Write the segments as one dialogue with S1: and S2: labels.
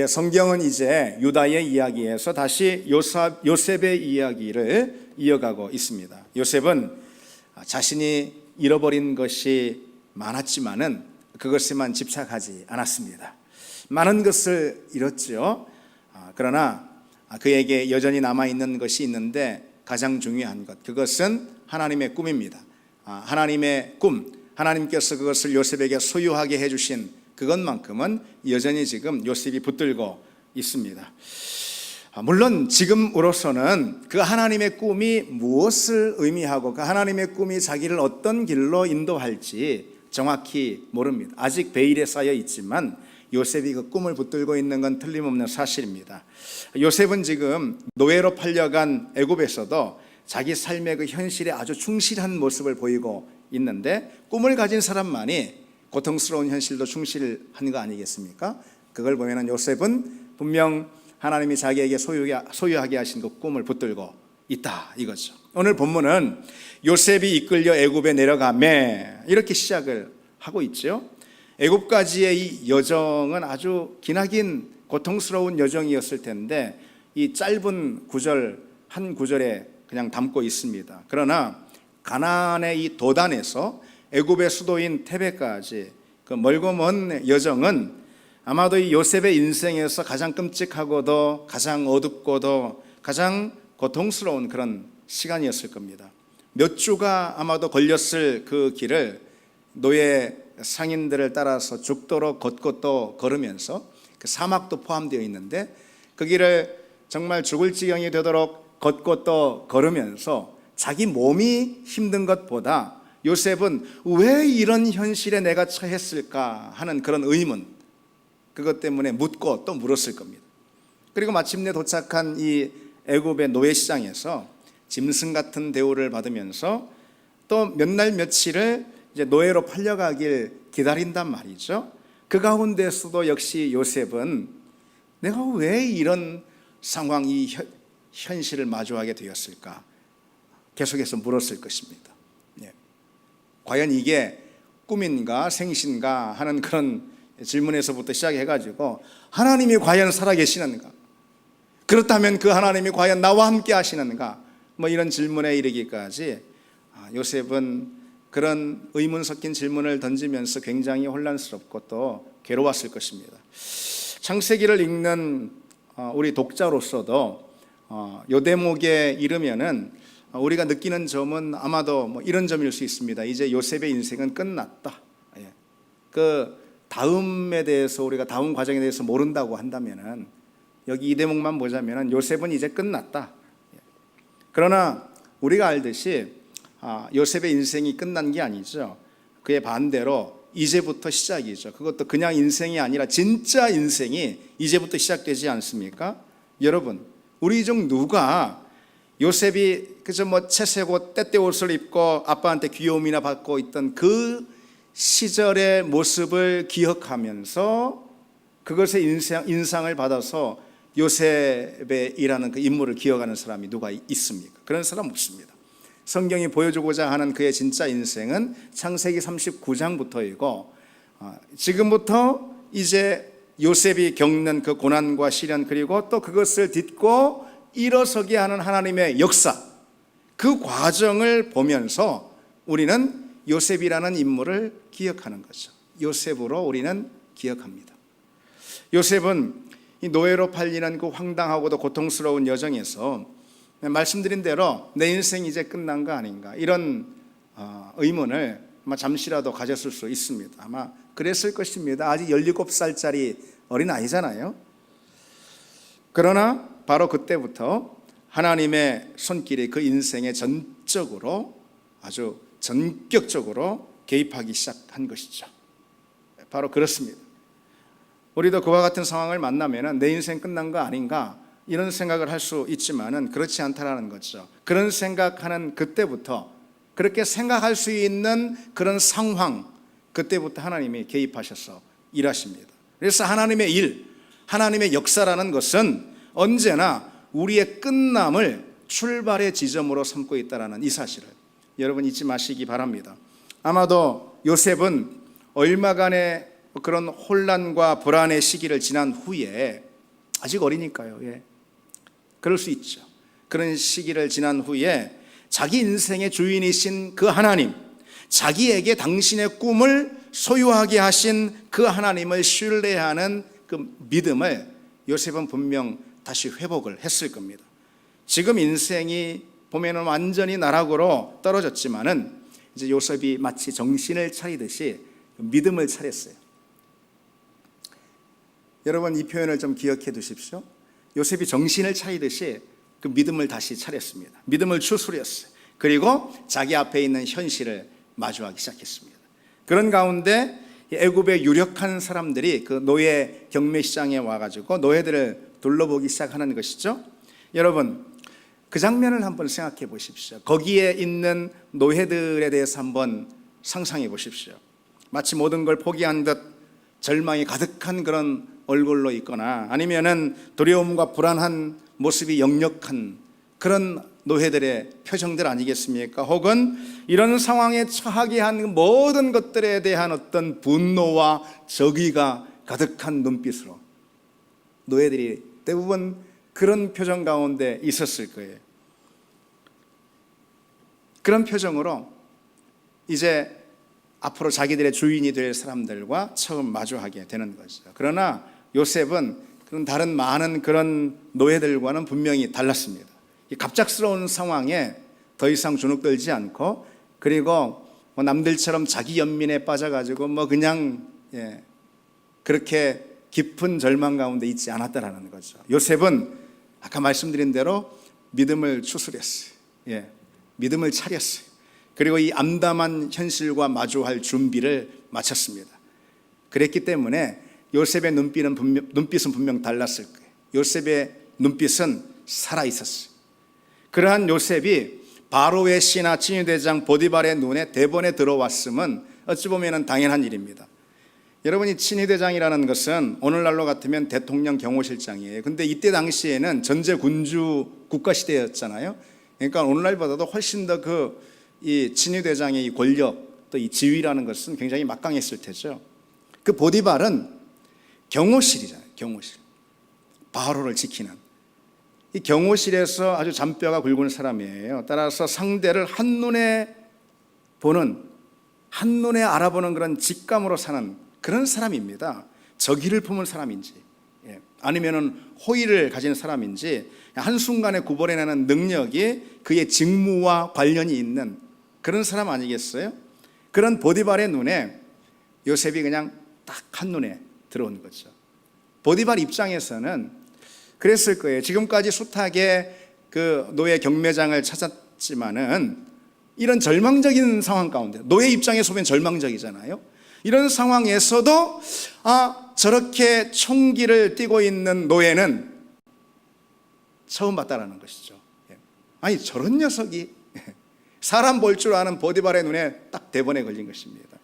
S1: 성경은 이제 유다의 이야기에서 다시 요셉의 이야기를 이어가고 있습니다. 요셉은 자신이 잃어버린 것이 많았지만은 그것에만 집착하지 않았습니다. 많은 것을 잃었죠. 그러나 그에게 여전히 남아있는 것이 있는데 가장 중요한 것, 그것은 하나님의 꿈입니다. 하나님의 꿈, 하나님께서 그것을 요셉에게 소유하게 해주신 그것만큼은 여전히 지금 요셉이 붙들고 있습니다. 물론 지금으로서는 그 하나님의 꿈이 무엇을 의미하고 그 하나님의 꿈이 자기를 어떤 길로 인도할지 정확히 모릅니다. 아직 베일에 쌓여 있지만 요셉이 그 꿈을 붙들고 있는 건 틀림없는 사실입니다. 요셉은 지금 노예로 팔려간 애굽에서도 자기 삶의 그 현실에 아주 충실한 모습을 보이고 있는데, 꿈을 가진 사람만이 고통스러운 현실도 충실한 거 아니겠습니까? 그걸 보면 요셉은 분명 하나님이 자기에게 소유하게 하신 그 꿈을 붙들고 있다 이거죠. 오늘 본문은 요셉이 이끌려 애굽에 내려가매 이렇게 시작을 하고 있죠. 애굽까지의 이 여정은 아주 기나긴 고통스러운 여정이었을 텐데 이 짧은 구절 한 구절에 그냥 담고 있습니다. 그러나 가나안의 이 도단에서 애굽의 수도인 테베까지 그 멀고 먼 여정은 아마도 이 요셉의 인생에서 가장 끔찍하고도 가장 어둡고도 가장 고통스러운 그런 시간이었을 겁니다. 몇 주가 아마도 걸렸을 그 길을 노예 상인들을 따라서 죽도록 걷고 또 걸으면서 그 사막도 포함되어 있는데 그 길을 정말 죽을 지경이 되도록 걷고 또 걸으면서 자기 몸이 힘든 것보다 요셉은 왜 이런 현실에 내가 처했을까 하는 그런 의문, 그것 때문에 묻고 또 물었을 겁니다. 그리고 마침내 도착한 이 애굽의 노예시장에서 짐승 같은 대우를 받으면서 또 몇 날 며칠을 이제 노예로 팔려가길 기다린단 말이죠. 그 가운데서도 역시 요셉은 내가 왜 이런 상황, 이 현실을 마주하게 되었을까 계속해서 물었을 것입니다. 과연 이게 꿈인가 생신가 하는 그런 질문에서부터 시작해가지고 하나님이 과연 살아계시는가, 그렇다면 그 하나님이 과연 나와 함께 하시는가, 뭐 이런 질문에 이르기까지 요셉은 그런 의문 섞인 질문을 던지면서 굉장히 혼란스럽고 또 괴로웠을 것입니다. 창세기를 읽는 우리 독자로서도 요 대목에 이르면은 우리가 느끼는 점은 아마도 뭐 이런 점일 수 있습니다. 이제 요셉의 인생은 끝났다. 그 다음에 대해서 우리가 다음 과정에 대해서 모른다고 한다면은 여기 이 대목만 보자면은 요셉은 이제 끝났다. 그러나 우리가 알듯이 요셉의 인생이 끝난 게 아니죠. 그의 반대로 이제부터 시작이죠. 그것도 그냥 인생이 아니라 진짜 인생이 이제부터 시작되지 않습니까? 여러분, 우리 중 누가 요셉이 그저 뭐 채세고 때때 옷을 입고 아빠한테 귀여움이나 받고 있던 그 시절의 모습을 기억하면서 그것의 인상을 받아서 요셉이라는 그 인물을 기억하는 사람이 누가 있습니까? 그런 사람 없습니다. 성경이 보여주고자 하는 그의 진짜 인생은 창세기 39장부터이고 지금부터 이제 요셉이 겪는 그 고난과 시련, 그리고 또 그것을 딛고 일어서게 하는 하나님의 역사, 그 과정을 보면서 우리는 요셉이라는 인물을 기억하는 거죠. 요셉으로 우리는 기억합니다. 요셉은 이 노예로 팔리는 그 황당하고도 고통스러운 여정에서 말씀드린 대로 내 인생이 이제 끝난 거 아닌가, 이런 의문을 아마 잠시라도 가졌을 수 있습니다. 아마 그랬을 것입니다. 아직 17살짜리 어린아이잖아요. 그러나 바로 그때부터 하나님의 손길이 그 인생에 전적으로, 아주 전격적으로 개입하기 시작한 것이죠. 바로 그렇습니다. 우리도 그와 같은 상황을 만나면 내 인생 끝난 거 아닌가 이런 생각을 할 수 있지만은 그렇지 않다라는 거죠. 그런 생각하는 그때부터, 그렇게 생각할 수 있는 그런 상황, 그때부터 하나님이 개입하셔서 일하십니다. 그래서 하나님의 일, 하나님의 역사라는 것은 언제나 우리의 끝남을 출발의 지점으로 삼고 있다는 이 사실을 여러분 잊지 마시기 바랍니다. 아마도 요셉은 얼마간의 그런 혼란과 불안의 시기를 지난 후에, 아직 어리니까요. 그럴 수 있죠. 그런 시기를 지난 후에 자기 인생의 주인이신 그 하나님, 자기에게 당신의 꿈을 소유하게 하신 그 하나님을 신뢰하는 그 믿음을 요셉은 분명 다시 회복을 했을 겁니다. 지금 인생이 보면은 완전히 나락으로 떨어졌지만은 이제 요셉이 마치 정신을 차리듯이 믿음을 차렸어요. 여러분, 이 표현을 좀 기억해 두십시오. 요셉이 정신을 차리듯이 그 믿음을 다시 차렸습니다. 믿음을 추스렸어요. 그리고 자기 앞에 있는 현실을 마주하기 시작했습니다. 그런 가운데 애굽의 유력한 사람들이 그 노예 경매시장에 와가지고 노예들을 둘러보기 시작하는 것이죠. 여러분, 그 장면을 한번 생각해 보십시오. 거기에 있는 노예들에 대해서 한번 상상해 보십시오. 마치 모든 걸 포기한 듯 절망이 가득한 그런 얼굴로 있거나 아니면은 두려움과 불안한 모습이 역력한 그런 노예들의 표정들 아니겠습니까? 혹은 이런 상황에 처하게 한 모든 것들에 대한 어떤 분노와 적의가 가득한 눈빛으로 노예들이 대부분 그런 표정 가운데 있었을 거예요. 그런 표정으로 이제 앞으로 자기들의 주인이 될 사람들과 처음 마주하게 되는 거죠. 그러나 요셉은 그런 다른 많은 그런 노예들과는 분명히 달랐습니다. 이 갑작스러운 상황에 더 이상 주눅들지 않고, 그리고 남들처럼 자기 연민에 빠져가지고 그냥 그렇게 깊은 절망 가운데 있지 않았다라는 거죠. 요셉은 아까 말씀드린 대로 믿음을 추스렸어요. 믿음을 차렸어요. 그리고 이 암담한 현실과 마주할 준비를 마쳤습니다. 그랬기 때문에 요셉의 눈빛은 분명 달랐을 거예요. 요셉의 눈빛은 살아있었어요. 그러한 요셉이 바로의 씨나 친위대장 보디발의 눈에 대번에 들어왔음은 어찌 보면 당연한 일입니다. 여러분이 친위대장이라는 것은 오늘날로 같으면 대통령 경호실장이에요. 근데 이때 당시에는 전제군주 국가시대였잖아요. 그러니까 오늘날보다도 훨씬 더 이 친위대장의 이 권력, 또 이 지위라는 것은 굉장히 막강했을 테죠. 그 보디발은 경호실이잖아요. 경호실. 바로를 지키는. 이 경호실에서 아주 잔뼈가 굵은 사람이에요. 따라서 상대를 한눈에 보는, 한눈에 알아보는 그런 직감으로 사는 그런 사람입니다. 적의를 품은 사람인지 아니면은 호의를 가진 사람인지 한순간에 구별해내는 능력이 그의 직무와 관련이 있는 그런 사람 아니겠어요? 그런 보디발의 눈에 요셉이 그냥 딱 한눈에 들어온 거죠. 보디발 입장에서는 그랬을 거예요. 지금까지 숱하게 그 노예 경매장을 찾았지만은 이런 절망적인 상황 가운데, 노예 입장에서 보면 절망적이잖아요. 이런 상황에서도 저렇게 총기를 띠고 있는 노예는 처음 봤다라는 것이죠. 아니, 저런 녀석이 사람 볼 줄 아는 보디발의 눈에 딱 대번에 걸린 것입니다.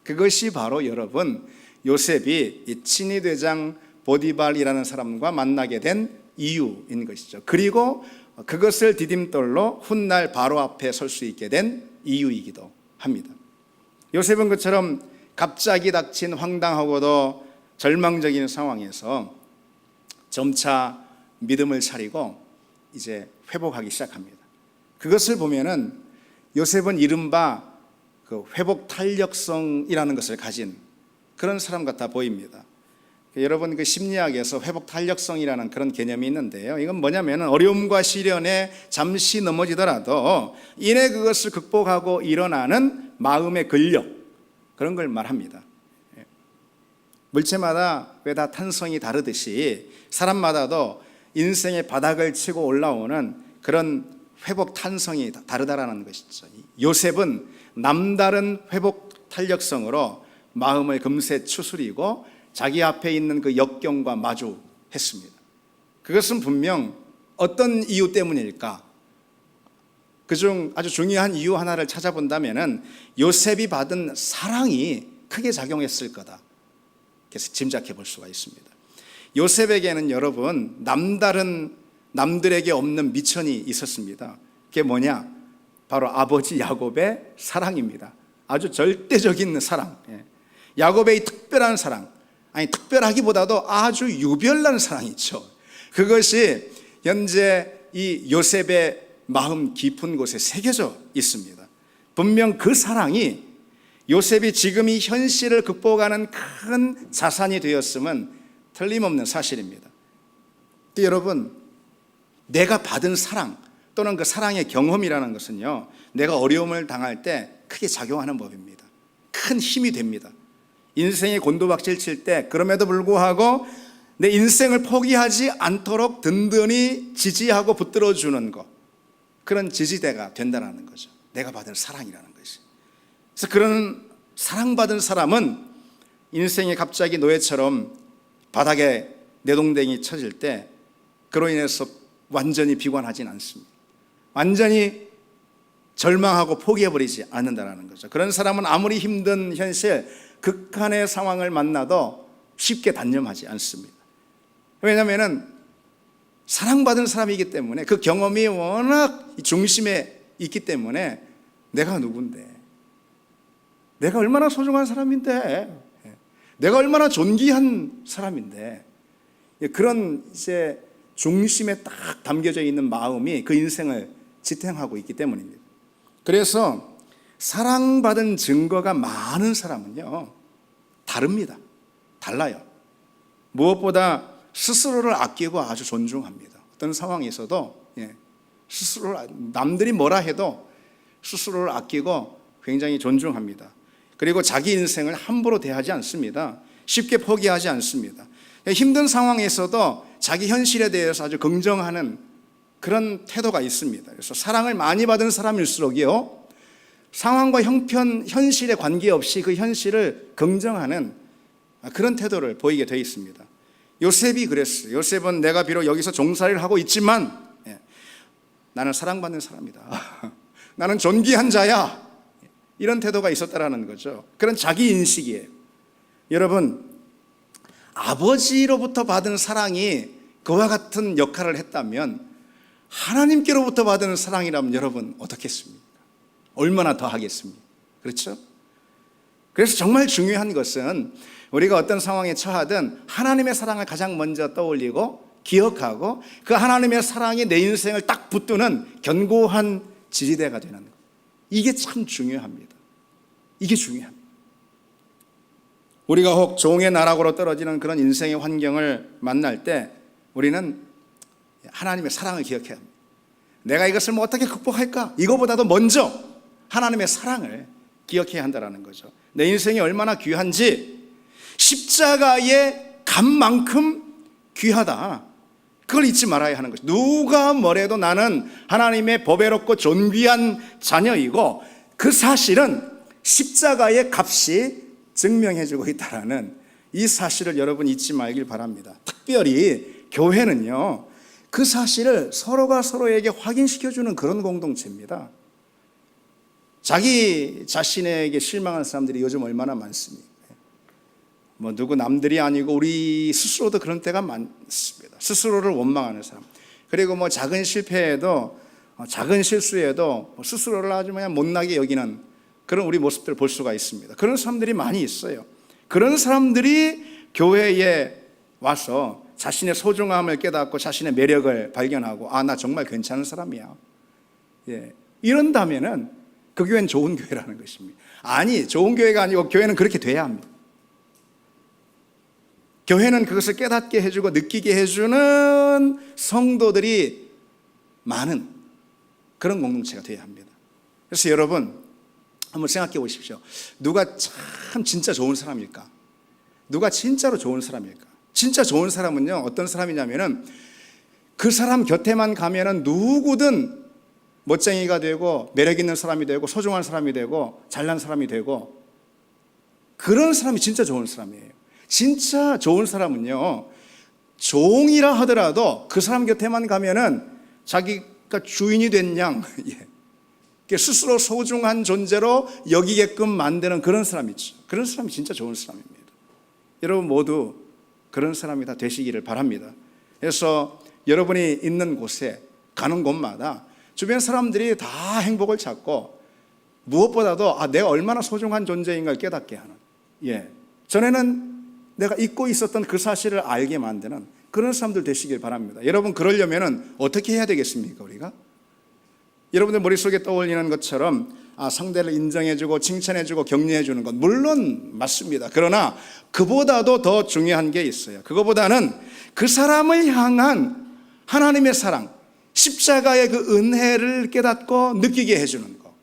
S1: 그것이 바로 여러분, 요셉이 이 친위대장 보디발이라는 사람과 만나게 된 이유인 것이죠. 그리고 그것을 디딤돌로 훗날 바로 앞에 설 수 있게 된 이유이기도 합니다. 요셉은 그처럼 갑자기 닥친 황당하고도 절망적인 상황에서 점차 믿음을 차리고 이제 회복하기 시작합니다. 그것을 보면은 요셉은 이른바 그 회복 탄력성이라는 것을 가진 그런 사람 같아 보입니다. 여러분, 그 심리학에서 회복 탄력성이라는 그런 개념이 있는데요. 이건 뭐냐면 어려움과 시련에 잠시 넘어지더라도 이내 그것을 극복하고 일어나는 마음의 근력, 그런 걸 말합니다. 물체마다 왜 다 탄성이 다르듯이 사람마다도 인생의 바닥을 치고 올라오는 그런 회복 탄성이 다르다라는 것이죠. 요셉은 남다른 회복 탄력성으로 마음을 금세 추스리고 자기 앞에 있는 그 역경과 마주했습니다. 그것은 분명 어떤 이유 때문일까? 그중 아주 중요한 이유 하나를 찾아본다면은 요셉이 받은 사랑이 크게 작용했을 거다. 그래서 짐작해 볼 수가 있습니다. 요셉에게는 여러분 남다른, 남들에게 없는 미천이 있었습니다. 그게 뭐냐? 바로 아버지 야곱의 사랑입니다. 아주 절대적인 사랑. 야곱의 이 특별한 사랑, 아니 특별하기보다도 아주 유별난 사랑이 있죠. 그것이 현재 이 요셉의 마음 깊은 곳에 새겨져 있습니다. 분명 그 사랑이 요셉이 지금 이 현실을 극복하는 큰 자산이 되었음은 틀림없는 사실입니다. 여러분, 내가 받은 사랑 또는 그 사랑의 경험이라는 것은요, 내가 어려움을 당할 때 크게 작용하는 법입니다. 큰 힘이 됩니다. 인생이 곤두박질 칠 때 그럼에도 불구하고 내 인생을 포기하지 않도록 든든히 지지하고 붙들어주는 것, 그런 지지대가 된다는 거죠. 내가 받은 사랑이라는 것이. 그래서 그런 사랑받은 사람은 인생이 갑자기 노예처럼 바닥에 내동댕이 쳐질 때 그로 인해서 완전히 비관하진 않습니다. 완전히 절망하고 포기해버리지 않는다는 거죠. 그런 사람은 아무리 힘든 현실, 극한의 상황을 만나도 쉽게 단념하지 않습니다. 왜냐하면 사랑받은 사람이기 때문에, 그 경험이 워낙 중심에 있기 때문에 내가 누군데, 내가 얼마나 소중한 사람인데, 내가 얼마나 존귀한 사람인데, 그런 이제 중심에 딱 담겨져 있는 마음이 그 인생을 지탱하고 있기 때문입니다. 그래서 사랑받은 증거가 많은 사람은요, 다릅니다. 달라요. 무엇보다 스스로를 아끼고 아주 존중합니다. 어떤 상황에서도 스스로를, 남들이 뭐라 해도 스스로를 아끼고 굉장히 존중합니다. 그리고 자기 인생을 함부로 대하지 않습니다. 쉽게 포기하지 않습니다. 힘든 상황에서도 자기 현실에 대해서 아주 긍정하는 그런 태도가 있습니다. 그래서 사랑을 많이 받은 사람일수록요, 상황과 형편, 현실에 관계없이 그 현실을 긍정하는 그런 태도를 보이게 되어 있습니다. 요셉이 그랬어요. 요셉은 내가 비록 여기서 종살이를 하고 있지만 나는 사랑받는 사람이다. 나는 존귀한 자야. 이런 태도가 있었다라는 거죠. 그런 자기 인식이에요. 여러분, 아버지로부터 받은 사랑이 그와 같은 역할을 했다면 하나님께로부터 받은 사랑이라면 여러분 어떻겠습니까? 얼마나 더 하겠습니까? 그렇죠? 그래서 정말 중요한 것은 우리가 어떤 상황에 처하든 하나님의 사랑을 가장 먼저 떠올리고 기억하고 그 하나님의 사랑이 내 인생을 딱 붙드는 견고한 지지대가 되는 것. 이게 참 중요합니다. 이게 중요합니다. 우리가 혹 종의 나락으로 떨어지는 그런 인생의 환경을 만날 때 우리는 하나님의 사랑을 기억해야 합니다. 내가 이것을 뭐 어떻게 극복할까? 이거보다도 먼저 하나님의 사랑을 기억해야 한다는 거죠. 내 인생이 얼마나 귀한지, 십자가의 값만큼 귀하다, 그걸 잊지 말아야 하는 것이죠. 누가 뭐래도 나는 하나님의 보배롭고 존귀한 자녀이고 그 사실은 십자가의 값이 증명해주고 있다는 이 사실을 여러분 잊지 말길 바랍니다. 특별히 교회는요, 그 사실을 서로가 서로에게 확인시켜주는 그런 공동체입니다. 자기 자신에게 실망하는 사람들이 요즘 얼마나 많습니까? 뭐 누구 남들이 아니고 우리 스스로도 그런 때가 많습니다. 스스로를 원망하는 사람, 그리고 뭐 작은 실패에도, 작은 실수에도 스스로를 아주 그냥 못나게 여기는 그런 우리 모습들을 볼 수가 있습니다. 그런 사람들이 많이 있어요. 그런 사람들이 교회에 와서 자신의 소중함을 깨닫고 자신의 매력을 발견하고, 아, 나 정말 괜찮은 사람이야, 이런다면은 그 교회는 좋은 교회라는 것입니다. 아니, 좋은 교회가 아니고 교회는 그렇게 돼야 합니다. 교회는 그것을 깨닫게 해주고 느끼게 해주는 성도들이 많은 그런 공동체가 되어야 합니다. 그래서 여러분 한번 생각해 보십시오. 누가 참 진짜 좋은 사람일까? 누가 진짜로 좋은 사람일까? 진짜 좋은 사람은요, 어떤 사람이냐면은 그 사람 곁에만 가면은 누구든 멋쟁이가 되고 매력 있는 사람이 되고 소중한 사람이 되고 잘난 사람이 되고, 그런 사람이 진짜 좋은 사람이에요. 진짜 좋은 사람은요, 종이라 하더라도 그 사람 곁에만 가면은 자기가 주인이 된 양 스스로 소중한 존재로 여기게끔 만드는 그런 사람이죠. 그런 사람이 진짜 좋은 사람입니다. 여러분 모두 그런 사람이 다 되시기를 바랍니다. 그래서 여러분이 있는 곳에, 가는 곳마다 주변 사람들이 다 행복을 찾고 무엇보다도 내가 얼마나 소중한 존재인가를 깨닫게 하는, 전에는 내가 잊고 있었던 그 사실을 알게 만드는 그런 사람들 되시길 바랍니다. 여러분, 그러려면 어떻게 해야 되겠습니까? 우리가 여러분들 머릿속에 떠올리는 것처럼 상대를 인정해주고 칭찬해주고 격려해주는 것 물론 맞습니다. 그러나 그보다도 더 중요한 게 있어요. 그거보다는 그 사람을 향한 하나님의 사랑, 십자가의 그 은혜를 깨닫고 느끼게 해주는 것,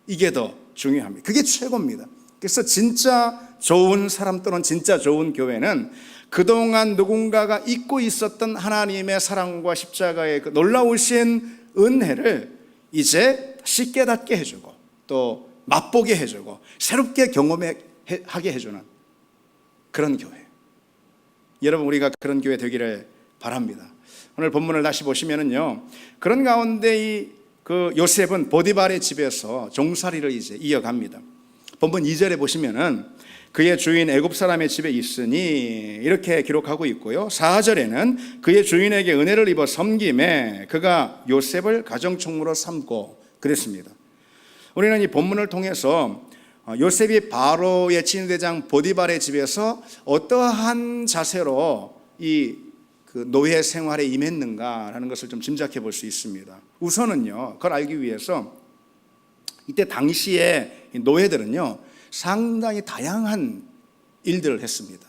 S1: 이게 더 중요합니다. 그게 최고입니다. 그래서 진짜 좋은 사람 또는 진짜 좋은 교회는 그동안 누군가가 잊고 있었던 하나님의 사랑과 십자가의 그 놀라우신 은혜를 이제 다시 깨닫게 해주고 또 맛보게 해주고 새롭게 경험하게 해주는 그런 교회. 여러분, 우리가 그런 교회 되기를 바랍니다. 오늘 본문을 다시 보시면은요, 그런 가운데 그 요셉은 보디발의 집에서 종살이를 이제 이어갑니다. 본문 2절에 보시면은 그의 주인 애굽 사람의 집에 있으니 이렇게 기록하고 있고요. 4절에는 그의 주인에게 은혜를 입어 섬김에 그가 요셉을 가정총무로 삼고 그랬습니다. 우리는 이 본문을 통해서 요셉이 바로의 친위대장 보디발의 집에서 어떠한 자세로 이 그 노예 생활에 임했는가라는 것을 좀 짐작해 볼 수 있습니다. 우선은요, 그걸 알기 위해서 이때 당시에 노예들은요 상당히 다양한 일들을 했습니다.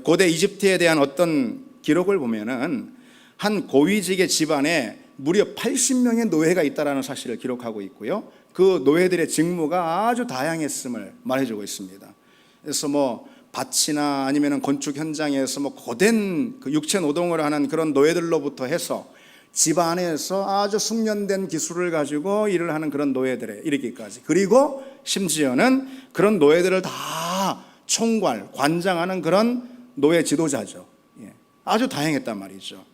S1: 고대 이집트에 대한 어떤 기록을 보면은 한 고위직의 집안에 무려 80명의 노예가 있다라는 사실을 기록하고 있고요. 그 노예들의 직무가 아주 다양했음을 말해주고 있습니다. 그래서 밭이나 아니면 건축 현장에서 고된 그 육체 노동을 하는 그런 노예들로부터 해서 집 안에서 아주 숙련된 기술을 가지고 일을 하는 그런 노예들에 이르기까지, 그리고 심지어는 그런 노예들을 다 총괄, 관장하는 그런 노예 지도자죠. 아주 다양했단 말이죠.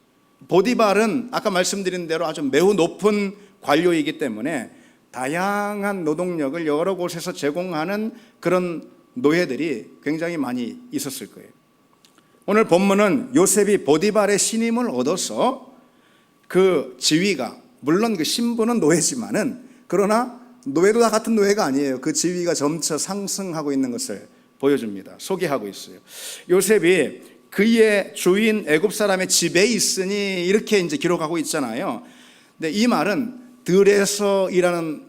S1: 보디발은 아까 말씀드린 대로 아주 매우 높은 관료이기 때문에 다양한 노동력을 여러 곳에서 제공하는 그런 노예들이 굉장히 많이 있었을 거예요. 오늘 본문은 요셉이 보디발의 신임을 얻어서 그 지위가, 물론 그 신분은 노예지만은 그러나 노예도 다 같은 노예가 아니에요. 그 지위가 점차 상승하고 있는 것을 보여줍니다. 소개하고 있어요. 요셉이 그의 주인 애굽 사람의 집에 있으니 이렇게 이제 기록하고 있잖아요. 근데 이 말은 들에서 일하는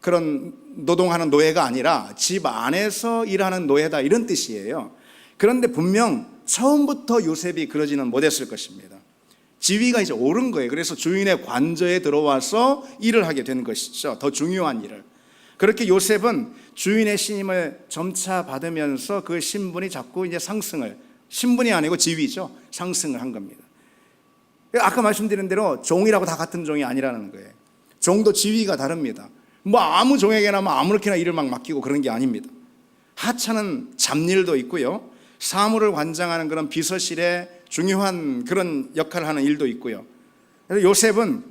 S1: 그런 노동하는 노예가 아니라 집 안에서 일하는 노예다, 이런 뜻이에요. 그런데 분명 처음부터 요셉이 그러지는 못했을 것입니다. 지위가 이제 오른 거예요. 그래서 주인의 관저에 들어와서 일을 하게 된 것이죠. 더 중요한 일을. 그렇게 요셉은 주인의 신임을 점차 받으면서 그 신분이 자꾸 이제 상승을, 신분이 아니고 지위죠, 상승을 한 겁니다. 아까 말씀드린 대로 종이라고 다 같은 종이 아니라는 거예요. 종도 지위가 다릅니다. 아무 종에게나 아무렇게나 일을 막 맡기고 그런 게 아닙니다. 하찮은 잡일도 있고요, 사물을 관장하는 그런 비서실에 중요한 그런 역할을 하는 일도 있고요. 그래서 요셉은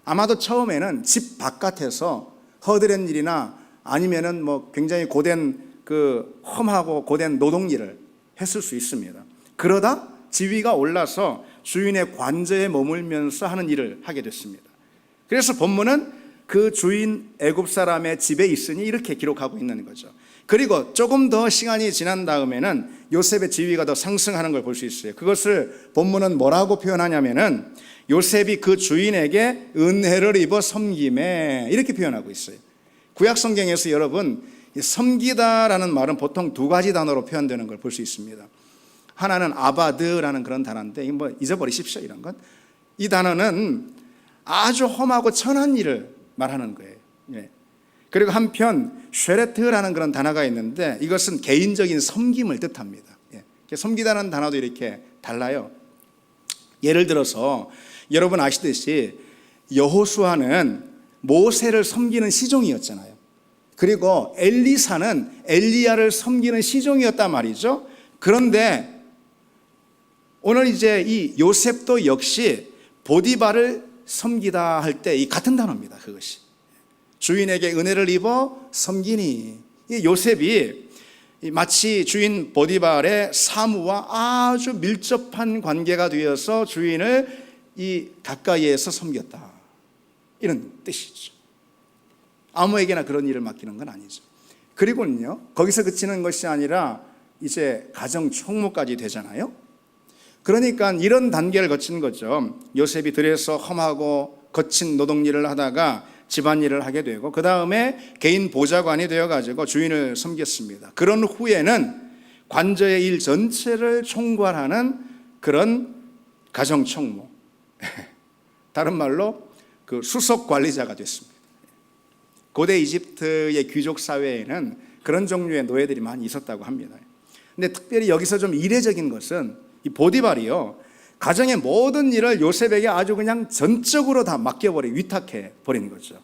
S1: 아마도 처음에는 집 바깥에서 허드렛 일이나 아니면은 굉장히 고된 그 험하고 고된 노동 일을 했을 수 있습니다. 그러다 지위가 올라서 주인의 관저에 머물면서 하는 일을 하게 됐습니다. 그래서 본문은 그 주인 애굽 사람의 집에 있으니 이렇게 기록하고 있는 거죠. 그리고 조금 더 시간이 지난 다음에는 요셉의 지위가 더 상승하는 걸 볼 수 있어요. 그것을 본문은 뭐라고 표현하냐면은 요셉이 그 주인에게 은혜를 입어 섬김에, 이렇게 표현하고 있어요. 구약 성경에서 여러분, 섬기다라는 말은 보통 두 가지 단어로 표현되는 걸 볼 수 있습니다. 하나는 아바드라는 그런 단어인데 잊어버리십시오, 이런 건. 이 단어는 아주 험하고 천한 일을 말하는 거예요. 그리고 한편 쉐레트라는 그런 단어가 있는데 이것은 개인적인 섬김을 뜻합니다. 섬기다는 단어도 이렇게 달라요. 예를 들어서 여러분 아시듯이 여호수아는 모세를 섬기는 시종이었잖아요. 그리고 엘리사는 엘리야를 섬기는 시종이었단 말이죠. 그런데 오늘 이제 이 요셉도 역시 보디발을 섬기다 할 때 이 같은 단어입니다. 그것이 주인에게 은혜를 입어 섬기니, 이 요셉이 마치 주인 보디발의 사무와 아주 밀접한 관계가 되어서 주인을 이 가까이에서 섬겼다, 이런 뜻이죠. 아무에게나 그런 일을 맡기는 건 아니죠. 그리고는요, 거기서 그치는 것이 아니라 이제 가정 총무까지 되잖아요. 그러니까 이런 단계를 거친 거죠. 요셉이 들에서 험하고 거친 노동일을 하다가 집안일을 하게 되고, 그 다음에 개인 보좌관이 되어가지고 주인을 섬겼습니다. 그런 후에는 관저의 일 전체를 총괄하는 그런 가정 총무, 다른 말로 그 수석 관리자가 됐습니다. 고대 이집트의 귀족 사회에는 그런 종류의 노예들이 많이 있었다고 합니다. 근데 특별히 여기서 좀 이례적인 것은 이 보디발이요, 가정의 모든 일을 요셉에게 아주 그냥 전적으로 다 맡겨버리고 위탁해 버린 거죠.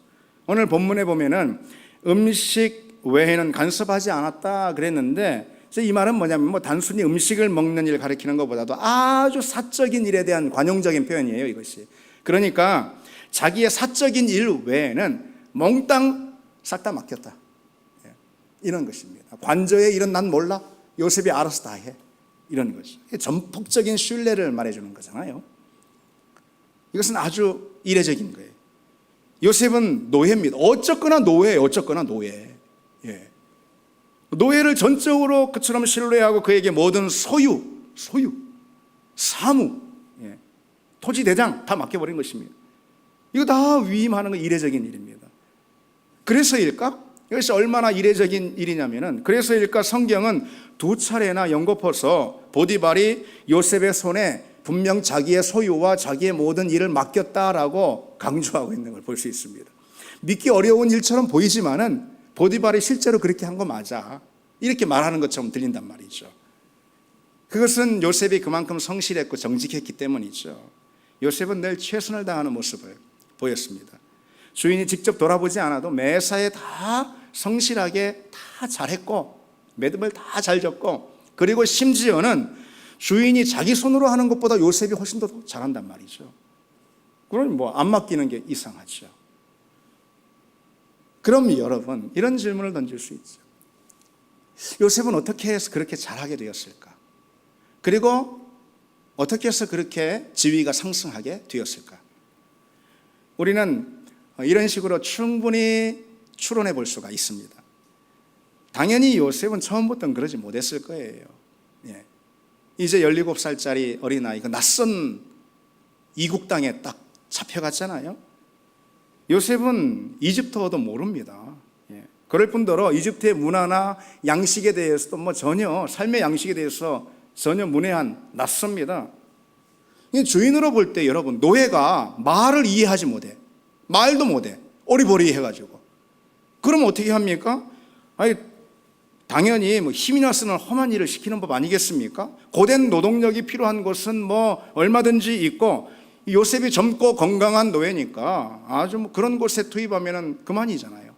S1: 오늘 본문에 보면은 음식 외에는 간섭하지 않았다 그랬는데, 이 말은 뭐냐면 뭐 단순히 음식을 먹는 일을 가리키는 것보다도 아주 사적인 일에 대한 관용적인 표현이에요, 이것이. 그러니까 자기의 사적인 일 외에는 몽땅 싹 다 맡겼다, 이런 것입니다. 관저의 일은 난 몰라, 요셉이 알아서 다 해, 이런 거죠. 전폭적인 신뢰를 말해주는 거잖아요. 이것은 아주 이례적인 거예요. 요셉은 노예입니다. 어쨌거나 노예예요. 어쨌거나 노예. 노예를 전적으로 그처럼 신뢰하고 그에게 모든 소유, 사무, 토지 대장 다 맡겨버린 것입니다. 이거 다 위임하는 건 이례적인 일입니다. 그래서일까? 이것이 얼마나 이례적인 일이냐면은, 그래서일까 성경은 두 차례나 연거푸서 보디발이 요셉의 손에 분명 자기의 소유와 자기의 모든 일을 맡겼다라고 강조하고 있는 걸 볼 수 있습니다. 믿기 어려운 일처럼 보이지만은 보디발이 실제로 그렇게 한 거 맞아, 이렇게 말하는 것처럼 들린단 말이죠. 그것은 요셉이 그만큼 성실했고 정직했기 때문이죠. 요셉은 늘 최선을 다하는 모습을 보였습니다. 주인이 직접 돌아보지 않아도 매사에 다 성실하게 다 잘했고, 매듭을 다 잘 졌고, 그리고 심지어는 주인이 자기 손으로 하는 것보다 요셉이 훨씬 더 잘한단 말이죠. 그럼 뭐 안 맡기는 게 이상하죠. 그럼 여러분, 이런 질문을 던질 수 있죠. 요셉은 어떻게 해서 그렇게 잘하게 되었을까? 그리고 어떻게 해서 그렇게 지위가 상승하게 되었을까? 우리는 이런 식으로 충분히 추론해 볼 수가 있습니다. 당연히 요셉은 처음부터는 그러지 못했을 거예요. 이제 17살짜리 어린아이, 그 낯선 이국 땅에 딱 잡혀갔잖아요. 요셉은 이집트어도 모릅니다. 그럴 뿐더러 이집트의 문화나 양식에 대해서도 뭐 전혀, 삶의 양식에 대해서 전혀 문외한 낯섭니다. 주인으로 볼 때 여러분, 노예가 말을 이해하지 못해, 말도 못해, 어리버리해가지고, 그럼 어떻게 합니까? 아니, 당연히 뭐 힘이나 쓰는 험한 일을 시키는 법 아니겠습니까? 고된 노동력이 필요한 곳은 뭐 얼마든지 있고, 요셉이 젊고 건강한 노예니까 아주 뭐 그런 곳에 투입하면 그만이잖아요.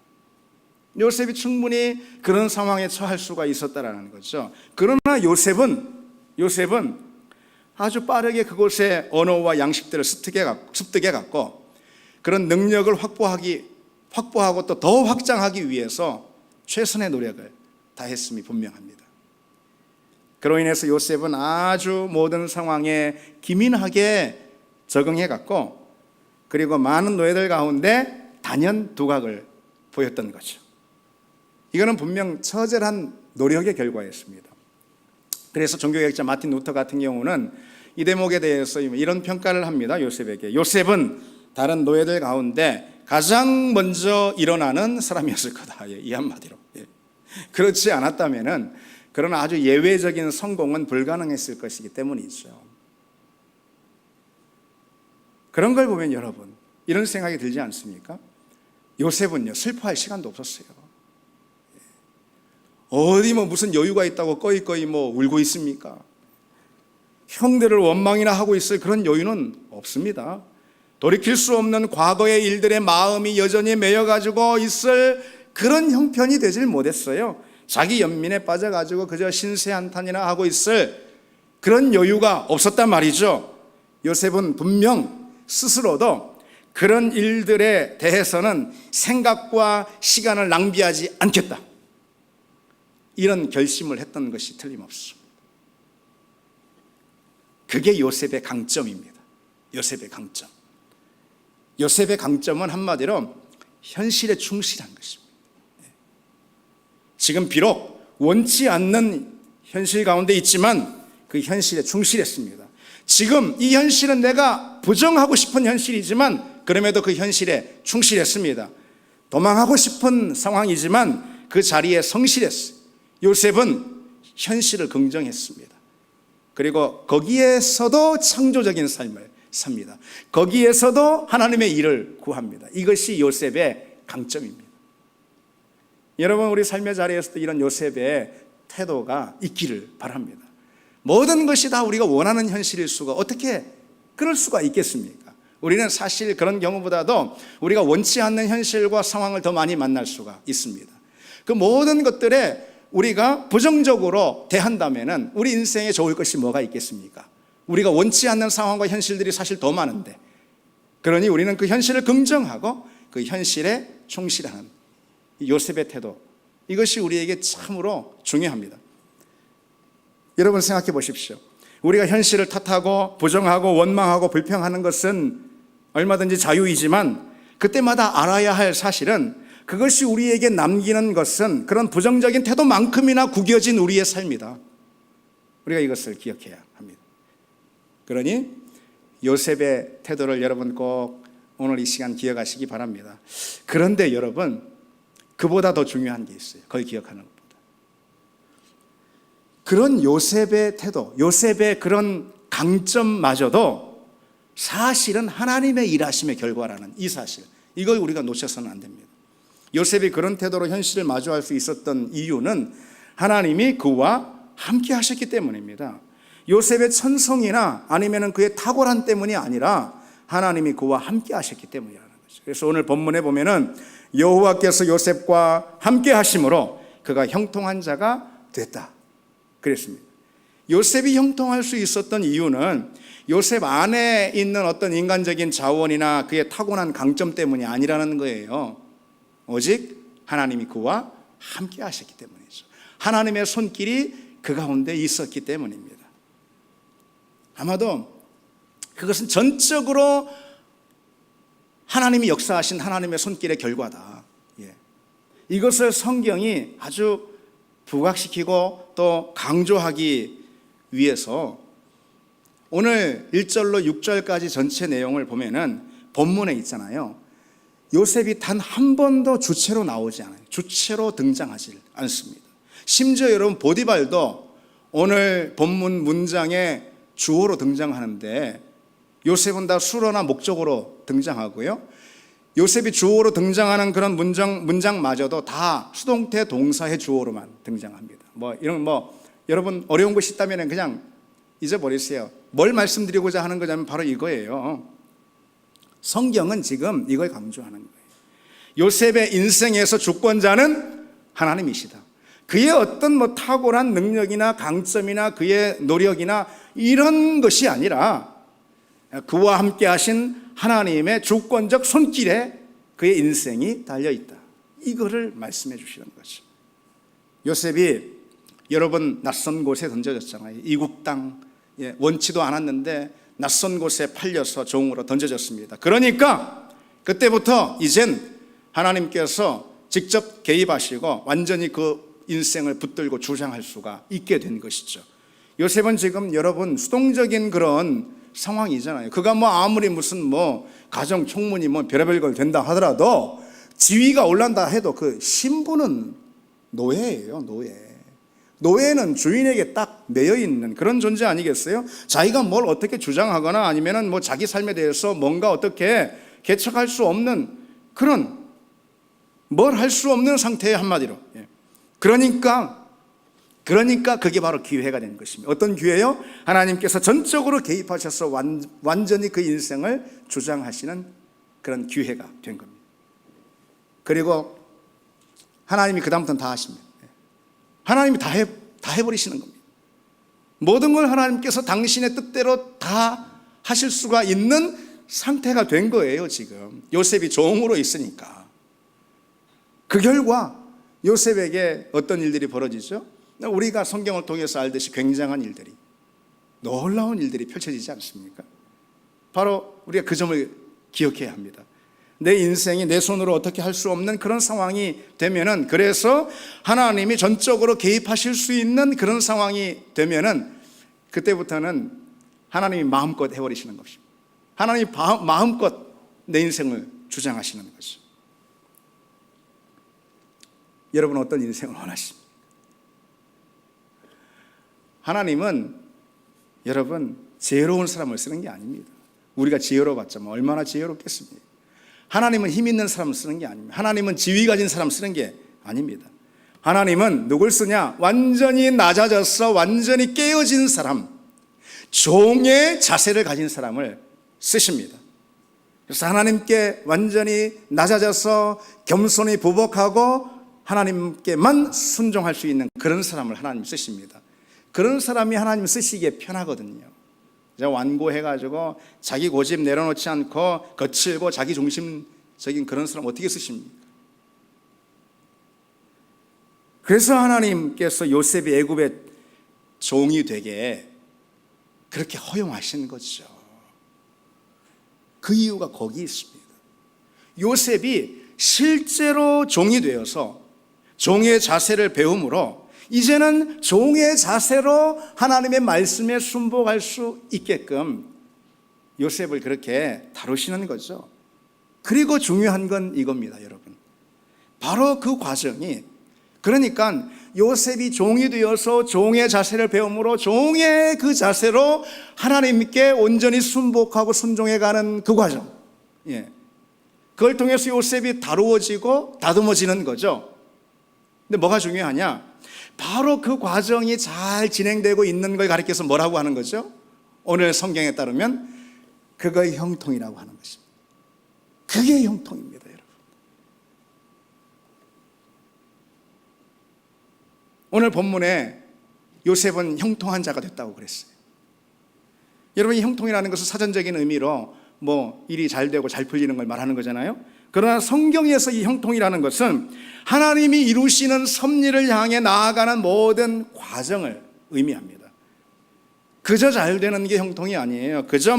S1: 요셉이 충분히 그런 상황에 처할 수가 있었다라는 거죠. 그러나 요셉은 아주 빠르게 그곳의 언어와 양식들을 습득해 갖고 그런 능력을 확보하고 또 더 확장하기 위해서 최선의 노력을 다했음이 분명합니다. 그로 인해서 요셉은 아주 모든 상황에 기민하게 적응해 갔고, 그리고 많은 노예들 가운데 단연 두각을 보였던 거죠. 이거는 분명 처절한 노력의 결과였습니다. 그래서 종교개혁자 마틴 루터 같은 경우는 이 대목에 대해서 이런 평가를 합니다. 요셉에게. 요셉은 다른 노예들 가운데 가장 먼저 일어나는 사람이었을 거다, 이 한마디로. 그렇지 않았다면은 그런 아주 예외적인 성공은 불가능했을 것이기 때문이죠. 그런 걸 보면 여러분, 이런 생각이 들지 않습니까? 요셉은요, 슬퍼할 시간도 없었어요. 어디 뭐 무슨 여유가 있다고 꺼이꺼이 뭐 울고 있습니까? 형들을 원망이나 하고 있을 그런 여유는 없습니다. 돌이킬 수 없는 과거의 일들의 마음이 여전히 매여가지고 있을 그런 형편이 되질 못했어요. 자기 연민에 빠져가지고 그저 신세한탄이나 하고 있을 그런 여유가 없었단 말이죠. 요셉은 분명 스스로도 그런 일들에 대해서는 생각과 시간을 낭비하지 않겠다, 이런 결심을 했던 것이 틀림없습니다. 그게 요셉의 강점입니다. 요셉의 강점. 요셉의 강점은 한마디로 현실에 충실한 것입니다. 지금 비록 원치 않는 현실 가운데 있지만 그 현실에 충실했습니다. 지금 이 현실은 내가 부정하고 싶은 현실이지만 그럼에도 그 현실에 충실했습니다. 도망하고 싶은 상황이지만 그 자리에 성실했어요. 요셉은 현실을 긍정했습니다. 그리고 거기에서도 창조적인 삶을 삽니다. 거기에서도 하나님의 일을 구합니다. 이것이 요셉의 강점입니다. 여러분, 우리 삶의 자리에서도 이런 요셉의 태도가 있기를 바랍니다. 모든 것이 다 우리가 원하는 현실일 수가 어떻게 그럴 수가 있겠습니까? 우리는 사실 그런 경우보다도 우리가 원치 않는 현실과 상황을 더 많이 만날 수가 있습니다. 그 모든 것들에 우리가 부정적으로 대한다면 우리 인생에 좋을 것이 뭐가 있겠습니까? 우리가 원치 않는 상황과 현실들이 사실 더 많은데, 그러니 우리는 그 현실을 긍정하고 그 현실에 충실하는 요셉의 태도, 이것이 우리에게 참으로 중요합니다. 여러분 생각해 보십시오. 우리가 현실을 탓하고 부정하고 원망하고 불평하는 것은 얼마든지 자유이지만 그때마다 알아야 할 사실은 그것이 우리에게 남기는 것은 그런 부정적인 태도만큼이나 구겨진 우리의 삶이다. 우리가 이것을 기억해야 합니다. 그러니 요셉의 태도를 여러분 꼭 오늘 이 시간 기억하시기 바랍니다. 그런데 여러분, 그보다 더 중요한 게 있어요. 그걸 기억하는 것보다. 그런 요셉의 태도, 요셉의 그런 강점마저도 사실은 하나님의 일하심의 결과라는 이 사실, 이걸 우리가 놓쳐서는 안 됩니다. 요셉이 그런 태도로 현실을 마주할 수 있었던 이유는 하나님이 그와 함께 하셨기 때문입니다. 요셉의 천성이나 아니면 그의 탁월한 때문이 아니라 하나님이 그와 함께 하셨기 때문이라는 거죠. 그래서 오늘 본문에 보면은 여호와께서 요셉과 함께 하심으로 그가 형통한 자가 됐다 그랬습니다. 요셉이 형통할 수 있었던 이유는 요셉 안에 있는 어떤 인간적인 자원이나 그의 타고난 강점 때문이 아니라는 거예요. 오직 하나님이 그와 함께 하셨기 때문이죠. 하나님의 손길이 그 가운데 있었기 때문입니다. 아마도 그것은 전적으로 하나님이 역사하신 하나님의 손길의 결과다. 이것을 성경이 아주 부각시키고 또 강조하기 위해서 오늘 1절로 6절까지 전체 내용을 보면은 본문에 있잖아요. 요셉이 단 한 번도 주체로 나오지 않아요. 주체로 등장하지 않습니다. 심지어 여러분 보디발도 오늘 본문 문장에 주어로 등장하는데 요셉은 다 수로나 목적으로 등장하고요. 요셉이 주어로 등장하는 그런 문장마저도 다 수동태 동사의 주어로만 등장합니다. 여러분 어려운 것이 있다면 그냥 잊어버리세요. 뭘 말씀드리고자 하는 거냐면 바로 이거예요. 성경은 지금 이걸 강조하는 거예요. 요셉의 인생에서 주권자는 하나님이시다. 그의 어떤 탁월한 능력이나 강점이나 그의 노력이나 이런 것이 아니라 그와 함께 하신 하나님의 주권적 손길에 그의 인생이 달려있다. 이거를 말씀해 주시는 거죠. 요셉이 여러분 낯선 곳에 던져졌잖아요. 이국 땅, 원치도 않았는데 낯선 곳에 팔려서 종으로 던져졌습니다. 그러니까 그때부터 이젠 하나님께서 직접 개입하시고 완전히 그 인생을 붙들고 주장할 수가 있게 된 것이죠. 요셉은 지금 여러분 수동적인 그런 상황이잖아요. 그가 아무리 무슨 가정 총무니 별의별 걸 된다 하더라도 지위가 올란다 해도 그 신분은 노예예요. 노예는 주인에게 딱 매여 있는 그런 존재 아니겠어요? 자기가 뭘 어떻게 주장하거나 아니면은 자기 삶에 대해서 뭔가 어떻게 개척할 수 없는 그런 뭘 할 수 없는 상태에 한마디로. 그러니까 그게 바로 기회가 된 것입니다. 어떤 기회요? 하나님께서 전적으로 개입하셔서 완전히 그 인생을 주장하시는 그런 기회가 된 겁니다. 그리고 하나님이 그다음부터는 다 하십니다. 하나님이 다 해버리시는 겁니다. 모든 걸 하나님께서 당신의 뜻대로 다 하실 수가 있는 상태가 된 거예요. 지금 요셉이 종으로 있으니까. 그 결과 요셉에게 어떤 일들이 벌어지죠? 우리가 성경을 통해서 알듯이 굉장한 일들이, 놀라운 일들이 펼쳐지지 않습니까? 바로 우리가 그 점을 기억해야 합니다. 내 인생이 내 손으로 어떻게 할 수 없는 그런 상황이 되면은, 그래서 하나님이 전적으로 개입하실 수 있는 그런 상황이 되면은, 그때부터는 하나님이 마음껏 해버리시는 것입니다. 하나님이 마음껏 내 인생을 주장하시는 거죠. 여러분 어떤 인생을 원하십니까? 하나님은 여러분 지혜로운 사람을 쓰는 게 아닙니다. 우리가 지혜로워봤자 얼마나 지혜롭겠습니까? 하나님은 힘 있는 사람을 쓰는 게 아닙니다. 하나님은 지위 가진 사람 쓰는 게 아닙니다. 하나님은 누굴 쓰냐? 완전히 낮아져서 완전히 깨어진 사람, 종의 자세를 가진 사람을 쓰십니다. 그래서 하나님께 완전히 낮아져서 겸손히 부복하고 하나님께만 순종할 수 있는 그런 사람을 하나님 쓰십니다. 그런 사람이 하나님 쓰시기에 편하거든요. 완고해가지고 자기 고집 내려놓지 않고 거칠고 자기 중심적인 그런 사람 어떻게 쓰십니까? 그래서 하나님께서 요셉이 애굽의 종이 되게 그렇게 허용하신 거죠. 그 이유가 거기 있습니다. 요셉이 실제로 종이 되어서 종의 자세를 배움으로 이제는 종의 자세로 하나님의 말씀에 순복할 수 있게끔 요셉을 그렇게 다루시는 거죠. 그리고 중요한 건 이겁니다, 여러분. 바로 그 과정이, 그러니까 요셉이 종이 되어서 종의 자세를 배움으로 종의 그 자세로 하나님께 온전히 순복하고 순종해가는 그 과정, 그걸 통해서 요셉이 다루어지고 다듬어지는 거죠. 근데 뭐가 중요하냐? 바로 그 과정이 잘 진행되고 있는 걸 가리켜서 뭐라고 하는 거죠? 오늘 성경에 따르면 그거의 형통이라고 하는 것입니다. 그게 형통입니다, 여러분. 오늘 본문에 요셉은 형통한 자가 됐다고 그랬어요. 여러분, 이 형통이라는 것은 사전적인 의미로 일이 잘 되고 잘 풀리는 걸 말하는 거잖아요. 그러나 성경에서 이 형통이라는 것은 하나님이 이루시는 섭리를 향해 나아가는 모든 과정을 의미합니다. 그저 잘 되는 게 형통이 아니에요. 그저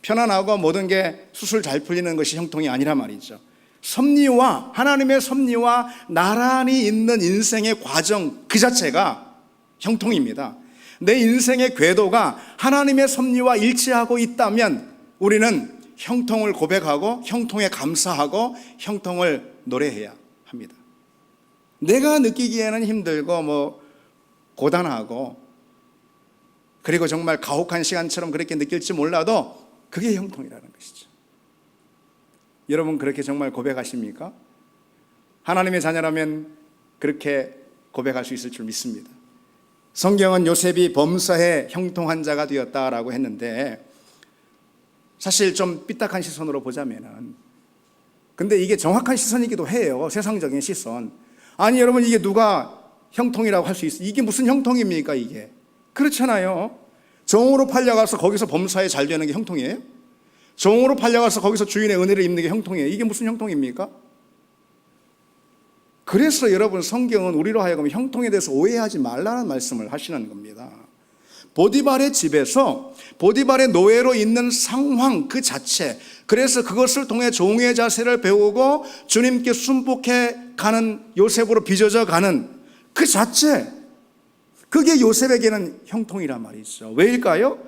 S1: 편안하고 모든 게 수술 잘 풀리는 것이 형통이 아니란 말이죠. 섭리와, 하나님의 섭리와 나란히 있는 인생의 과정 그 자체가 형통입니다. 내 인생의 궤도가 하나님의 섭리와 일치하고 있다면 우리는 형통을 고백하고 형통에 감사하고 형통을 노래해야 합니다. 내가 느끼기에는 힘들고 고단하고 그리고 정말 가혹한 시간처럼 그렇게 느낄지 몰라도 그게 형통이라는 것이죠. 여러분 그렇게 정말 고백하십니까? 하나님의 자녀라면 그렇게 고백할 수 있을 줄 믿습니다. 성경은 요셉이 범사에 형통한 자가 되었다라고 했는데, 사실 좀 삐딱한 시선으로 보자면은, 근데 이게 정확한 시선이기도 해요. 세상적인 시선. 아니 여러분, 이게 누가 형통이라고 할 수 있어요? 이게 무슨 형통입니까? 이게 그렇잖아요. 종으로 팔려가서 거기서 범사에 잘 되는 게 형통이에요? 종으로 팔려가서 거기서 주인의 은혜를 입는 게 형통이에요? 이게 무슨 형통입니까? 그래서 여러분, 성경은 우리로 하여금 형통에 대해서 오해하지 말라는 말씀을 하시는 겁니다. 보디발의 집에서 보디발의 노예로 있는 상황 그 자체, 그래서 그것을 통해 종의 자세를 배우고 주님께 순복해 가는 요셉으로 빚어져 가는 그 자체, 그게 요셉에게는 형통이란 말이죠. 왜일까요?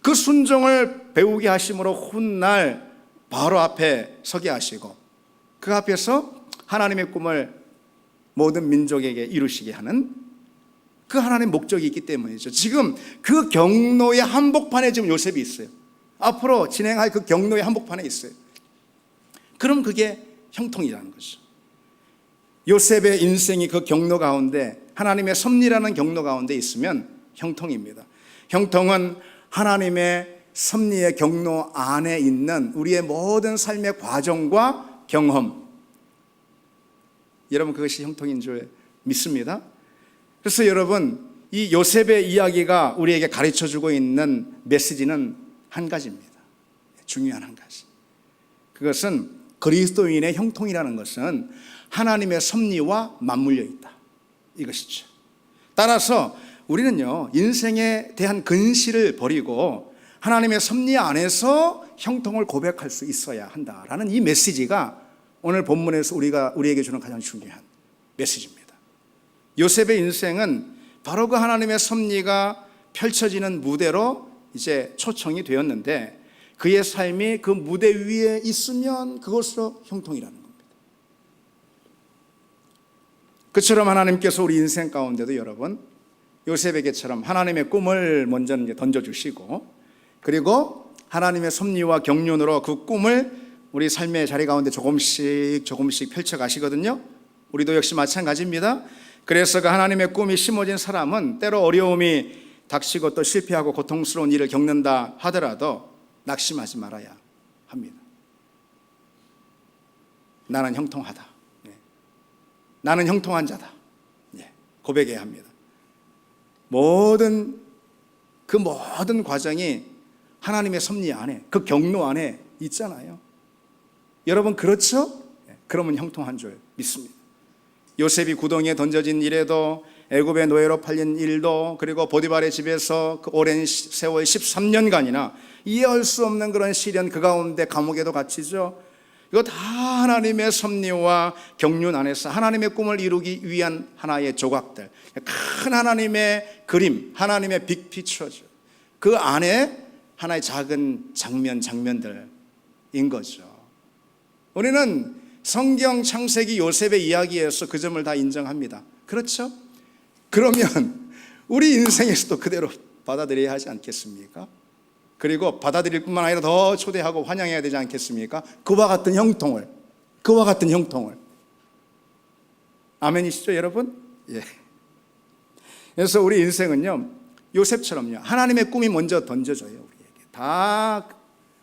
S1: 그 순종을 배우게 하심으로 훗날 바로 앞에 서게 하시고 그 앞에서 하나님의 꿈을 모든 민족에게 이루시게 하는 그 하나님의 목적이 있기 때문이죠. 지금 그 경로의 한복판에 지금 요셉이 있어요. 앞으로 진행할 그 경로의 한복판에 있어요. 그럼 그게 형통이라는 거죠. 요셉의 인생이 그 경로 가운데, 하나님의 섭리라는 경로 가운데 있으면 형통입니다. 형통은 하나님의 섭리의 경로 안에 있는 우리의 모든 삶의 과정과 경험, 여러분 그것이 형통인 줄 믿습니다. 그래서 여러분, 이 요셉의 이야기가 우리에게 가르쳐주고 있는 메시지는 한 가지입니다. 중요한 한 가지. 그것은 그리스도인의 형통이라는 것은 하나님의 섭리와 맞물려 있다, 이것이죠. 따라서 우리는요, 인생에 대한 근실을 버리고 하나님의 섭리 안에서 형통을 고백할 수 있어야 한다라는 이 메시지가 오늘 본문에서 우리에게 주는 가장 중요한 메시지입니다. 요셉의 인생은 바로 그 하나님의 섭리가 펼쳐지는 무대로 이제 초청이 되었는데, 그의 삶이 그 무대 위에 있으면 그것으로 형통이라는 겁니다. 그처럼 하나님께서 우리 인생 가운데도 여러분 요셉에게처럼 하나님의 꿈을 먼저 던져주시고, 그리고 하나님의 섭리와 경륜으로 그 꿈을 우리 삶의 자리 가운데 조금씩 펼쳐 가시거든요. 우리도 역시 마찬가지입니다. 그래서 그 하나님의 꿈이 심어진 사람은 때로 어려움이 닥치고 또 실패하고 고통스러운 일을 겪는다 하더라도 낙심하지 말아야 합니다. 나는 형통하다. 나는 형통한 자다. 고백해야 합니다. 모든 과정이 하나님의 섭리 안에, 그 경로 안에 있잖아요. 여러분 그렇죠? 그러면 형통한 줄 믿습니다. 요셉이 구덩이에 던져진 일에도, 애굽의 노예로 팔린 일도, 그리고 보디발의 집에서 그 오랜 세월 13년간이나 이해할 수 없는 그런 시련, 그 가운데 감옥에도 갇히죠. 이거 다 하나님의 섭리와 경륜 안에서 하나님의 꿈을 이루기 위한 하나의 조각들, 큰 하나님의 그림, 하나님의 빅피처죠. 그 안에 하나의 작은 장면들인 거죠. 우리는 성경 창세기 요셉의 이야기에서 그 점을 다 인정합니다. 그렇죠? 그러면 우리 인생에서도 그대로 받아들여야 하지 않겠습니까? 그리고 받아들일 뿐만 아니라 더 초대하고 환영해야 되지 않겠습니까? 그와 같은 형통을. 아멘이시죠, 여러분? 예. 그래서 우리 인생은요, 요셉처럼요, 하나님의 꿈이 먼저 던져져요, 우리에게. 다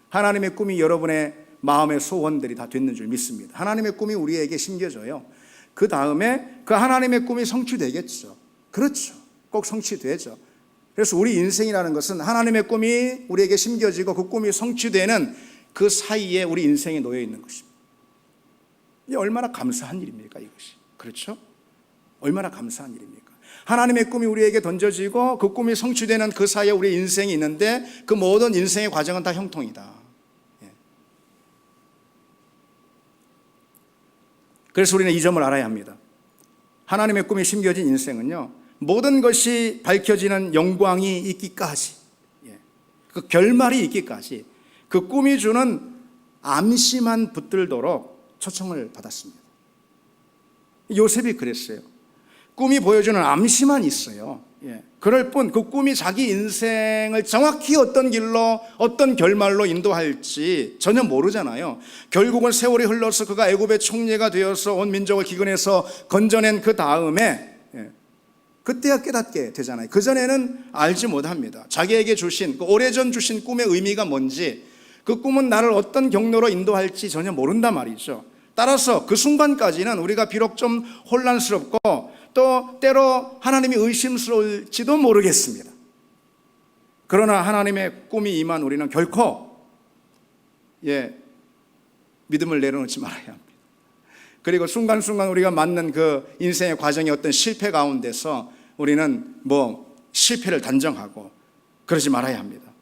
S1: 하나님의 꿈이 여러분의 마음의 소원들이 다 됐는 줄 믿습니다. 하나님의 꿈이 우리에게 심겨져요. 그 다음에 그 하나님의 꿈이 성취되겠죠. 그렇죠. 꼭 성취되죠. 그래서 우리 인생이라는 것은 하나님의 꿈이 우리에게 심겨지고 그 꿈이 성취되는 그 사이에 우리 인생이 놓여 있는 것입니다. 이게 얼마나 감사한 일입니까, 이것이. 그렇죠? 얼마나 감사한 일입니까? 하나님의 꿈이 우리에게 던져지고 그 꿈이 성취되는 그 사이에 우리 인생이 있는데, 그 모든 인생의 과정은 다 형통이다. 그래서 우리는 이 점을 알아야 합니다. 하나님의 꿈이 심겨진 인생은요, 모든 것이 밝혀지는 영광이 있기까지, 그 결말이 있기까지 그 꿈이 주는 암시만 붙들도록 초청을 받았습니다. 요셉이 그랬어요. 꿈이 보여주는 암시만 있어요. 그럴 뿐 그 꿈이 자기 인생을 정확히 어떤 길로, 어떤 결말로 인도할지 전혀 모르잖아요. 결국은 세월이 흘러서 그가 애굽의 총리가 되어서 온 민족을 기근에서 건져낸 그 다음에 그때야 깨닫게 되잖아요. 그전에는 알지 못합니다. 자기에게 주신, 그 오래전 주신 꿈의 의미가 뭔지, 그 꿈은 나를 어떤 경로로 인도할지 전혀 모른단 말이죠. 따라서 그 순간까지는 우리가 비록 좀 혼란스럽고 또 때로 하나님이 의심스러울지도 모르겠습니다. 그러나 하나님의 꿈이 임한 우리는 결코 믿음을 내려놓지 말아야 합니다. 그리고 순간순간 우리가 맞는 그 인생의 과정의 어떤 실패 가운데서 우리는 실패를 단정하고 그러지 말아야 합니다.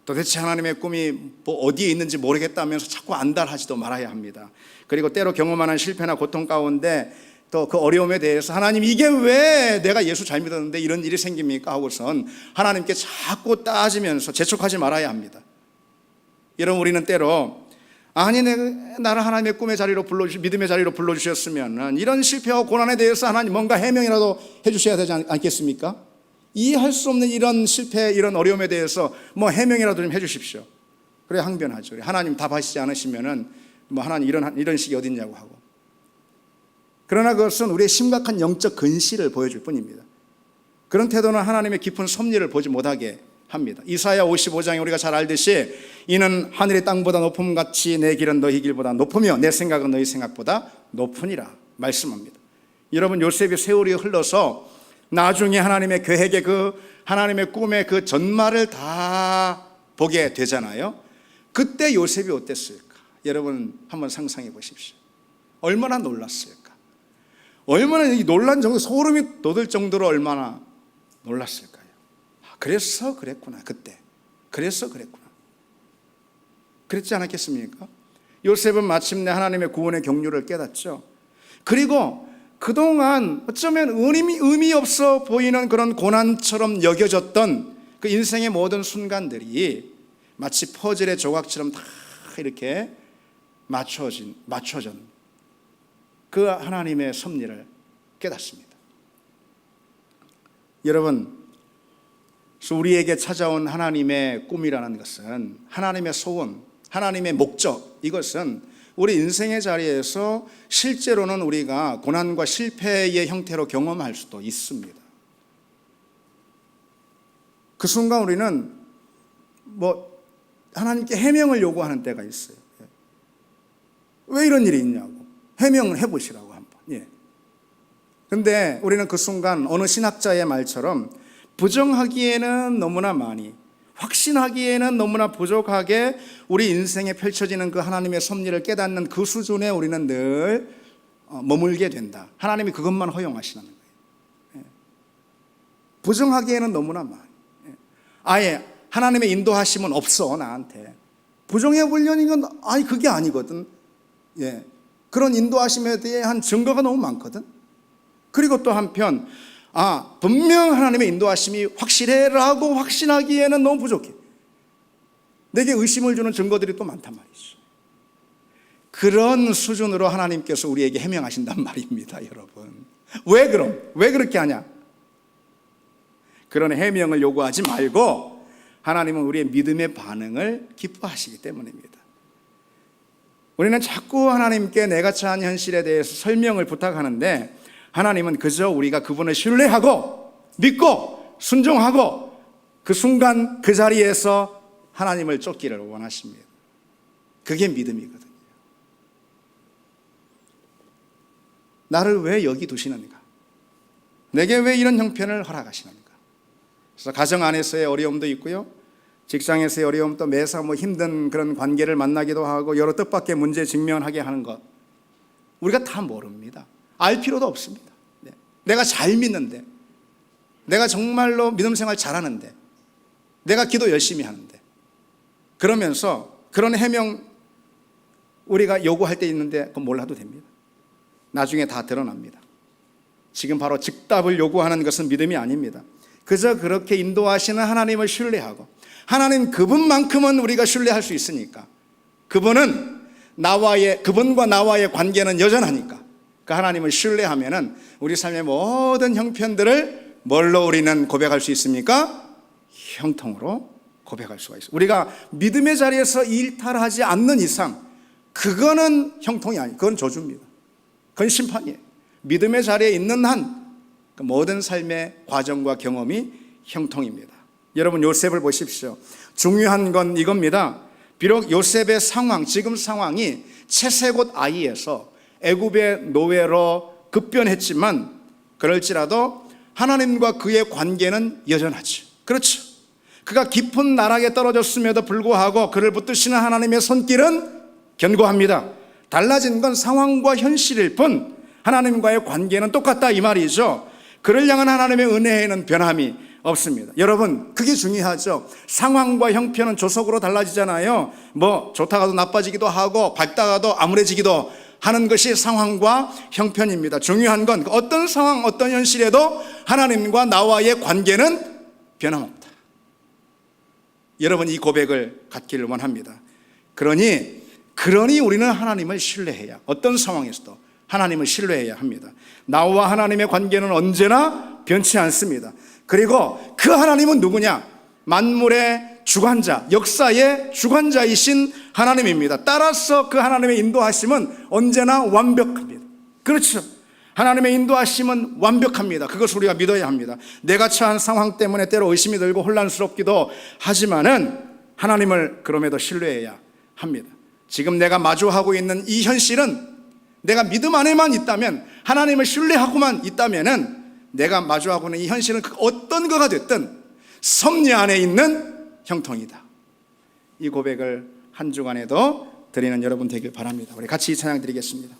S1: 도대체 하나님의 꿈이 어디에 있는지 모르겠다면서 자꾸 안달하지도 말아야 합니다. 그리고 때로 경험하는 실패나 고통 가운데 또 그 어려움에 대해서 하나님, 이게 왜 내가 예수 잘 믿었는데 이런 일이 생깁니까? 하고선 하나님께 자꾸 따지면서 재촉하지 말아야 합니다. 여러분, 우리는 때로 나를 하나님의 꿈의 자리로 믿음의 자리로 불러주셨으면 이런 실패와 고난에 대해서 하나님 뭔가 해명이라도 해주셔야 되지 않겠습니까? 이해할 수 없는 이런 실패, 이런 어려움에 대해서 해명이라도 좀 해주십시오. 그래 항변하죠. 하나님 답하시지 않으시면은 하나님 이런 식이 어딨냐고 하고. 그러나 그것은 우리의 심각한 영적 근실을 보여줄 뿐입니다. 그런 태도는 하나님의 깊은 섭리를 보지 못하게 합니다. 이사야 55장에 우리가 잘 알듯이 이는 하늘의 땅보다 높음같이 내 길은 너희 길보다 높으며 내 생각은 너희 생각보다 높으니라 말씀합니다. 여러분, 요셉의 세월이 흘러서 나중에 하나님의 계획의 그 하나님의 꿈의 그 전말을 다 보게 되잖아요. 그때 요셉이 어땠을까? 여러분 한번 상상해 보십시오. 얼마나 놀랐을까? 얼마나 놀란 정도, 소름이 돋을 정도로 얼마나 놀랐을까요? 그래서 그랬구나. 그때 그래서 그랬구나. 그랬지 않았겠습니까? 요셉은 마침내 하나님의 구원의 경륜을 깨닫죠. 그리고 그동안 어쩌면 의미 없어 보이는 그런 고난처럼 여겨졌던 그 인생의 모든 순간들이 마치 퍼즐의 조각처럼 다 이렇게 맞춰진 그 하나님의 섭리를 깨닫습니다. 여러분, 우리에게 찾아온 하나님의 꿈이라는 것은, 하나님의 소원, 하나님의 목적, 이것은 우리 인생의 자리에서 실제로는 우리가 고난과 실패의 형태로 경험할 수도 있습니다. 그 순간 우리는 하나님께 해명을 요구하는 때가 있어요. 왜 이런 일이 있냐고 해명을 해보시라고 한번. 그런데 우리는 그 순간 어느 신학자의 말처럼 부정하기에는 너무나 많이, 확신하기에는 너무나 부족하게 우리 인생에 펼쳐지는 그 하나님의 섭리를 깨닫는 그 수준에 우리는 늘 머물게 된다. 하나님이 그것만 허용하시는 거예요. 부정하기에는 너무나 많이, 아예 하나님의 인도하심은 없어 나한테. 부정해 보려는 건 그게 아니거든. 그런 인도하심에 대한 증거가 너무 많거든. 그리고 또 한편 분명 하나님의 인도하심이 확실해라고 확신하기에는 너무 부족해. 내게 의심을 주는 증거들이 또 많단 말이죠. 그런 수준으로 하나님께서 우리에게 해명하신단 말입니다, 여러분. 왜 그렇게 하냐? 그런 해명을 요구하지 말고 하나님은 우리의 믿음의 반응을 기뻐하시기 때문입니다. 우리는 자꾸 하나님께 내가 처한 현실에 대해서 설명을 부탁하는데, 하나님은 그저 우리가 그분을 신뢰하고 믿고 순종하고 그 순간 그 자리에서 하나님을 쫓기를 원하십니다. 그게 믿음이거든요. 나를 왜 여기 두시는가? 내게 왜 이런 형편을 허락하시는가? 그래서 가정 안에서의 어려움도 있고요, 직장에서의 어려움도, 매사 힘든 그런 관계를 만나기도 하고 여러 뜻밖의 문제에 직면하게 하는 것, 우리가 다 모릅니다. 알 필요도 없습니다. 내가 잘 믿는데, 내가 정말로 믿음 생활 잘하는데, 내가 기도 열심히 하는데, 그러면서 그런 해명 우리가 요구할 때 있는데 그건 몰라도 됩니다. 나중에 다 드러납니다. 지금 바로 즉답을 요구하는 것은 믿음이 아닙니다. 그저 그렇게 인도하시는 하나님을 신뢰하고, 하나님 그분만큼은 우리가 신뢰할 수 있으니까, 그분과 나와의 관계는 여전하니까 그 하나님을 신뢰하면은 우리 삶의 모든 형편들을 뭘로 우리는 고백할 수 있습니까? 형통으로 고백할 수가 있어요. 우리가 믿음의 자리에서 일탈하지 않는 이상 그거는 형통이 아니에요. 그건 저주입니다. 그건 심판이에요. 믿음의 자리에 있는 한 그 모든 삶의 과정과 경험이 형통입니다. 여러분, 요셉을 보십시오. 중요한 건 이겁니다. 비록 요셉의 상황, 지금 상황이 채색옷 아이에서 애굽의 노예로 급변했지만, 그럴지라도 하나님과 그의 관계는 여전하죠. 그렇죠. 그가 깊은 나락에 떨어졌음에도 불구하고 그를 붙드시는 하나님의 손길은 견고합니다. 달라진 건 상황과 현실일 뿐 하나님과의 관계는 똑같다, 이 말이죠. 그를 향한 하나님의 은혜에는 변함이 없습니다. 여러분, 그게 중요하죠. 상황과 형편은 조속으로 달라지잖아요. 좋다가도 나빠지기도 하고 밝다가도 암울해지기도 하는 것이 상황과 형편입니다. 중요한 건 어떤 상황, 어떤 현실에도 하나님과 나와의 관계는 변함없다. 여러분, 이 고백을 갖기를 원합니다. 그러니 우리는 하나님을 신뢰해야, 어떤 상황에서도 하나님을 신뢰해야 합니다. 나와 하나님의 관계는 언제나 변치 않습니다. 그리고 그 하나님은 누구냐? 만물의 주관자, 역사의 주관자이신 하나님입니다. 따라서 그 하나님의 인도하심은 언제나 완벽합니다. 그렇죠. 하나님의 인도하심은 완벽합니다. 그것을 우리가 믿어야 합니다. 내가 처한 상황 때문에 때로 의심이 들고 혼란스럽기도 하지만은 하나님을 그럼에도 신뢰해야 합니다. 지금 내가 마주하고 있는 이 현실은 내가 믿음 안에만 있다면, 하나님을 신뢰하고만 있다면은 내가 마주하고 있는 이 현실은 어떤 거가 됐든 섭리 안에 있는 형통이다. 이 고백을 한 주간에도 드리는 여러분 되길 바랍니다. 우리 같이 찬양 드리겠습니다.